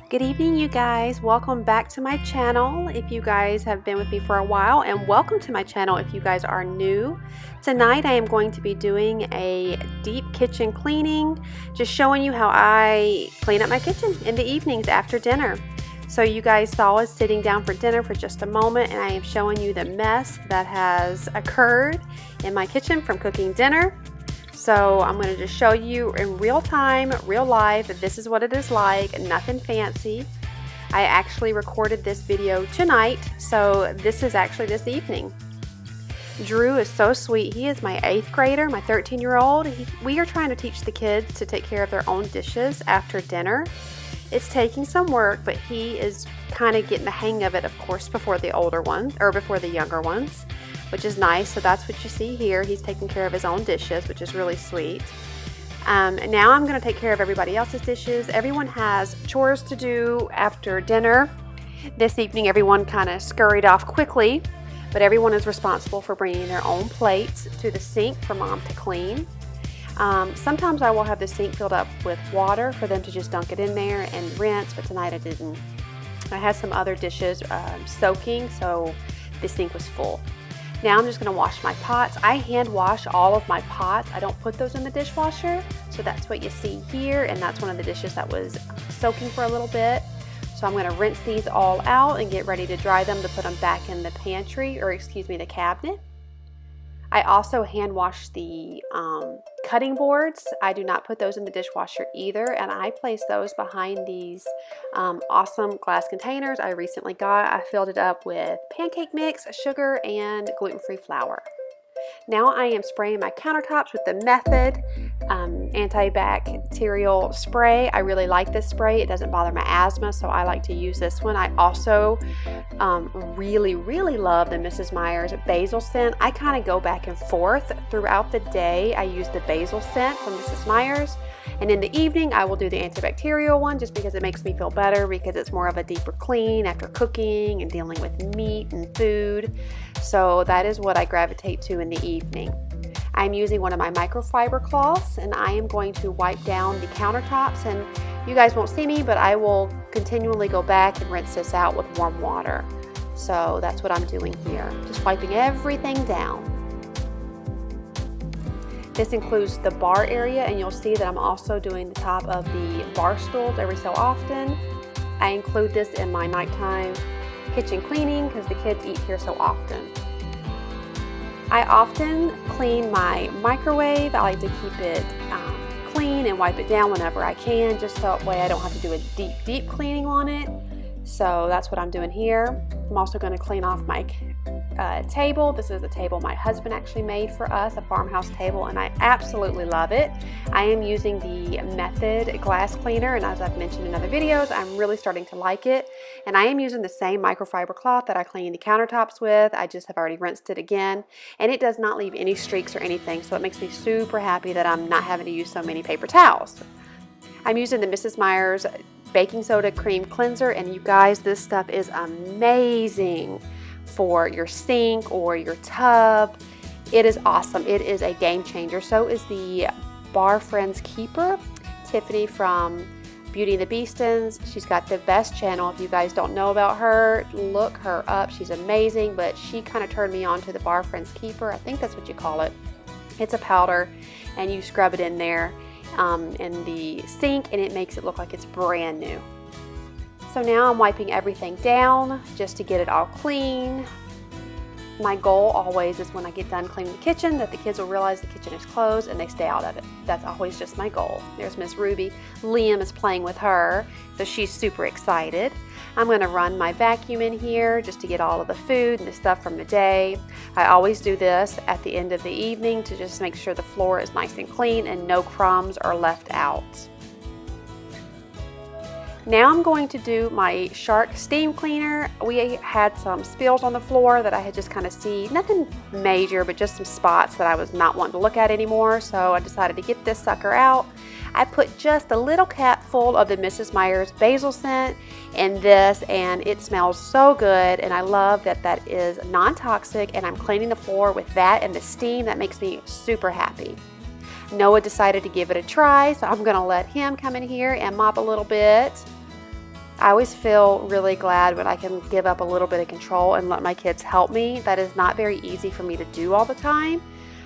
Good evening, you guys. Welcome back to my channel if you guys have been with me for a while, and welcome to my channel if you guys are new. Tonight I am going to be doing a deep kitchen cleaning, just showing you how I clean up my kitchen in the evenings after dinner. So you guys saw us sitting down for dinner for just a moment, and I am showing you the mess that has occurred in my kitchen from cooking dinner. So I'm going to just show you in real time, real life, this is what it is like, nothing fancy. I actually recorded this video tonight, so this is actually this evening. Drew is so sweet. He is my 8th grader, my 13-year-old. We are trying to teach the kids to take care of their own dishes after dinner. It's taking some work, but he is kind of getting the hang of it, of course, before the older ones, or before the younger ones, which is nice. So that's what you see here. He's taking care of his own dishes, which is really sweet. Now I'm going to take care of everybody else's dishes. Everyone has chores to do after dinner. This evening, everyone kind of scurried off quickly, but everyone is responsible for bringing their own plates to the sink for Mom to clean. Sometimes I will have the sink filled up with water for them to just dunk it in there and rinse, but tonight I didn't. I had some other dishes soaking, so the sink was full. Now I'm just going to wash my pots. I hand wash all of my pots. I don't put those in the dishwasher. So that's what you see here, and that's one of the dishes that was soaking for a little bit. So I'm going to rinse these all out and get ready to dry them to put them back in the pantry, or excuse me, the cabinet. I also hand wash the cutting boards. I do not put those in the dishwasher either, and I place those behind these awesome glass containers I recently got. I filled it up with pancake mix, sugar, and gluten-free flour. Now I am spraying my countertops with the Method antibacterial spray. I really like this spray. It doesn't bother my asthma, so I like to use this one. I also really love the Mrs. Meyer's basil scent. I kind of go back and forth throughout the day. I use the basil scent from Mrs. Meyer's, and in the evening I will do the antibacterial one just because it makes me feel better, because it's more of a deeper clean after cooking and dealing with meat and food. So that is what I gravitate to in the evening. I'm using one of my microfiber cloths, and I am going to wipe down the countertops, and you guys won't see me, but I will continually go back and rinse this out with warm water. So that's what I'm doing here, just wiping everything down. This includes the bar area, and you'll see that I'm also doing the top of the bar stools every so often. I include this in my nighttime kitchen cleaning because the kids eat here so often. I often clean my microwave. I like to keep it clean and wipe it down whenever I can, just so that way I don't have to do a deep cleaning on it. So that's what I'm doing here. I'm also going to clean off my table. This is a table my husband actually made for us, a farmhouse table, and I absolutely love it. I am using the Method glass cleaner, and as I've mentioned in other videos, I'm really starting to like it. And I am using the same microfiber cloth that I clean the countertops with. I just have already rinsed it again, and it does not leave any streaks or anything, so it makes me super happy that I'm not having to use so many paper towels. I'm using the Mrs. Meyer's baking soda cream cleanser, and you guys, this stuff is amazing for your sink or your tub. It is awesome. It is a game changer. So is the Bar Friends Keeper. Tiffany from Beauty and the Beastons. She's got the best channel. If you guys don't know about her, look her up. She's amazing, but she kind of turned me on to the Bar Friends Keeper. I think that's what you call it. It's a powder, and you scrub it in there in the sink, and it makes it look like it's brand new. So now I'm wiping everything down just to get it all clean. My goal always is when I get done cleaning the kitchen that the kids will realize the kitchen is closed and they stay out of it. That's always just my goal. There's Miss Ruby. Liam is playing with her, so she's super excited. I'm going to run my vacuum in here just to get all of the food and the stuff from the day. I always do this at the end of the evening to just make sure the floor is nice and clean and no crumbs are left out. Now I'm going to do my Shark steam cleaner. We had some spills on the floor that I had just kind of seen, nothing major, but just some spots that I was not wanting to look at anymore. So I decided to get this sucker out. I put just a little cap full of the Mrs. Meyer's basil scent in this, and it smells so good, and I love that that is non-toxic, and I'm cleaning the floor with that and the steam. That makes me super happy. Noah decided to give it a try, so I'm going to let him come in here and mop a little bit. I always feel really glad when I can give up a little bit of control and let my kids help me. That is not very easy for me to do all the time.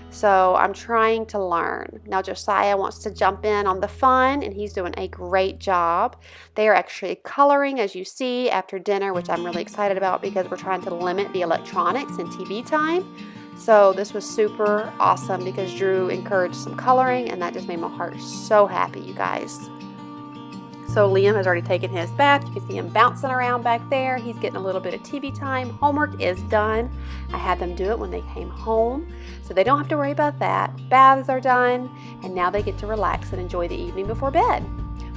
So I'm trying to learn. Now Josiah wants to jump in on the fun, and he's doing a great job. They are actually coloring, as you see, after dinner, which I'm really excited about because we're trying to limit the electronics and TV time. So this was super awesome because Drew encouraged some coloring, and that just made my heart so happy, you guys. So Liam has already taken his bath. You can see him bouncing around back there. He's getting a little bit of TV time. Homework is done. I had them do it when they came home, so they don't have to worry about that. Baths are done, and now they get to relax and enjoy the evening before bed.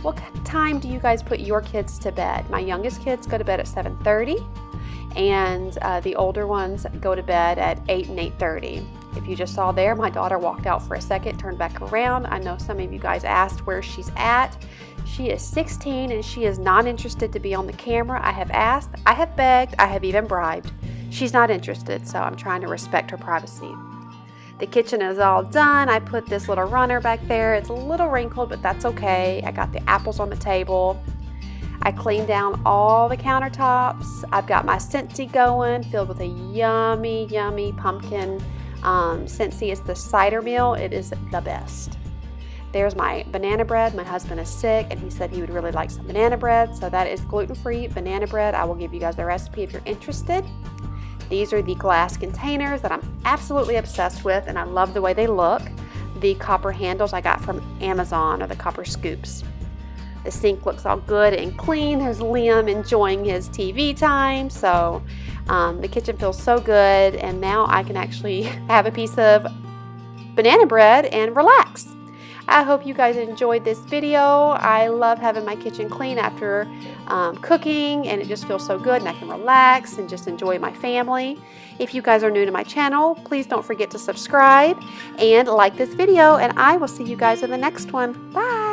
What time do you guys put your kids to bed? My youngest kids go to bed at 7:30, and the older ones go to bed at 8 and 8:30. If you just saw there, my daughter walked out for a second, turned back around. I know some of you guys asked where she's at. She is 16 and she is not interested to be on the camera. I have asked, I have begged, I have even bribed. She's not interested, so I'm trying to respect her privacy. The kitchen is all done. I put this little runner back there. It's a little wrinkled, but that's okay. I got the apples on the table. I cleaned down all the countertops. I've got my Scentsy going, filled with a yummy, yummy pumpkin Scentsy. It's the cider meal. It is the best. There's my banana bread. My husband is sick and he said he would really like some banana bread. So that is gluten-free banana bread. I will give you guys the recipe if you're interested. These are the glass containers that I'm absolutely obsessed with, and I love the way they look. The copper handles I got from Amazon, or the copper scoops. The sink looks all good and clean. There's Liam enjoying his TV time. So the kitchen feels so good, and now I can actually have a piece of banana bread and relax. I hope you guys enjoyed this video. I love having my kitchen clean after cooking, and it just feels so good, and I can relax and just enjoy my family. If you guys are new to my channel, please don't forget to subscribe and like this video, and I will see you guys in the next one. Bye!